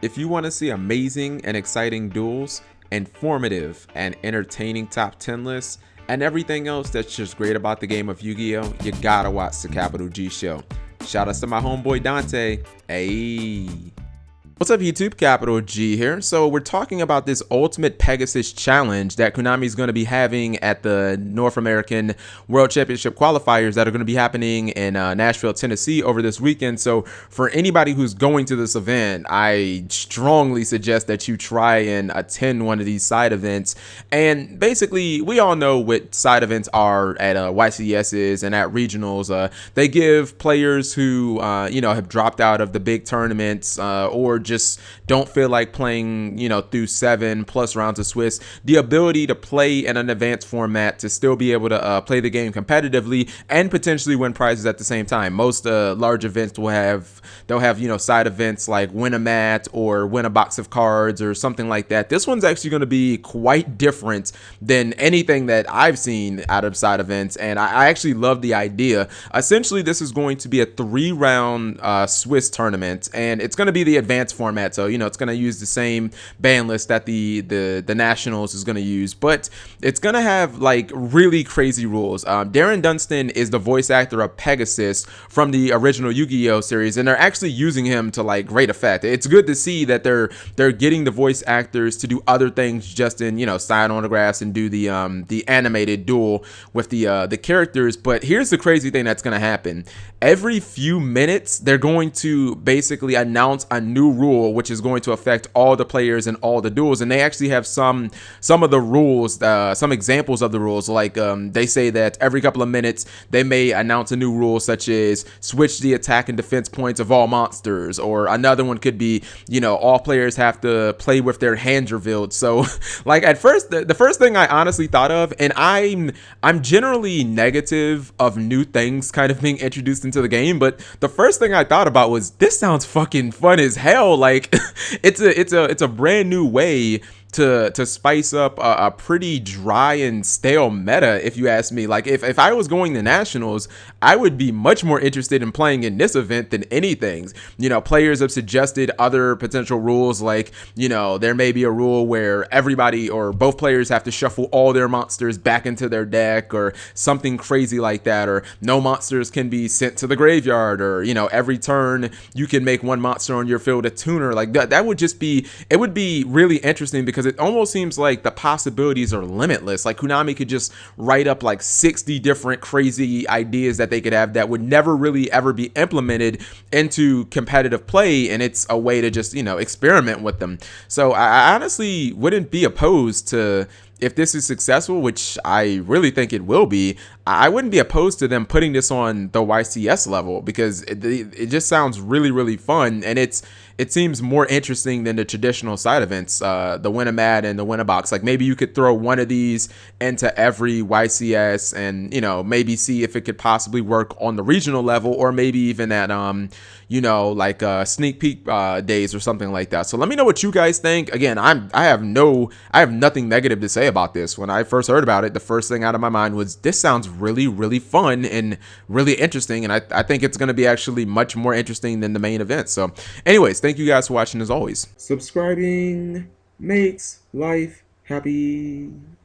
If you want to see amazing and exciting duels, informative and entertaining top 10 lists, and everything else that's just great about the game of Yu-Gi-Oh, you gotta watch the Capital G Show. Shout outs to my homeboy Dante. Hey. What's up YouTube, Capital G here. So we're talking about this Ultimate Pegasus Challenge that Konami is going to be having at the North American World Championship qualifiers that are going to be happening in Nashville, Tennessee over this weekend. So for anybody who's going to this event, I strongly suggest that you try and attend one of these side events. And basically, we all know what side events are at YCSs and at regionals. They give players who, have dropped out of the big tournaments or just don't feel like playing, through 7+ rounds of Swiss, the ability to play in an advanced format to still be able to play the game competitively and potentially win prizes at the same time. Most large events they'll have side events like win a mat or win a box of cards or something like that. This one's actually going to be quite different than anything that I've seen out of side events, and I actually love the idea. Essentially, this is going to be a 3-round Swiss tournament, and it's going to be the advanced format, so it's going to use the same ban list that the Nationals is going to use, but it's going to have like really crazy rules. Darren Dunstan is the voice actor of Pegasus from the original Yu-Gi-Oh series, and they're actually using him to like great effect. It's good to see that they're getting the voice actors to do other things, just in sign autographs and do the animated duel with the characters. But here's the crazy thing that's going to happen: every few minutes they're going to basically announce a new rule, which is going to affect all the players and all the duels. And they actually have some of the rules, some examples of the rules. Like they say that every couple of minutes they may announce a new rule, such as switch the attack and defense points of all monsters, or another one could be all players have to play with their hands revealed. So like at first, the first thing I honestly thought of, and I'm generally negative of new things kind of being introduced into the game, but the first thing I thought about was, this sounds fucking fun as hell. Like it's a brand new way to spice up a pretty dry and stale meta, if you ask me. Like if I was going to Nationals, I would be much more interested in playing in this event than anything. Players have suggested other potential rules, like there may be a rule where everybody or both players have to shuffle all their monsters back into their deck, or something crazy like that, or no monsters can be sent to the graveyard, or every turn you can make one monster on your field a tuner. Like that would just be, it would be really interesting, because it almost seems like the possibilities are limitless. Like Konami could just write up like 60 different crazy ideas that they could have that would never really ever be implemented into competitive play, and it's a way to just experiment with them. So I honestly wouldn't be opposed to, if this is successful, which I really think it will be, I wouldn't be opposed to them putting this on the YCS level, because it just sounds really, really fun, and it seems more interesting than the traditional side events, the Win-A-Mat and the Win-A-Box. Like maybe you could throw one of these into every YCS, and maybe see if it could possibly work on the regional level, or maybe even at sneak peek days or something like that. So let me know what you guys think. Again, I have nothing negative to say about this. When I first heard about it, the first thing out of my mind was, this sounds really, really fun and really interesting, and I think it's going to be actually much more interesting than the main event. So anyways, thank you guys for watching. As always, subscribing makes life happy.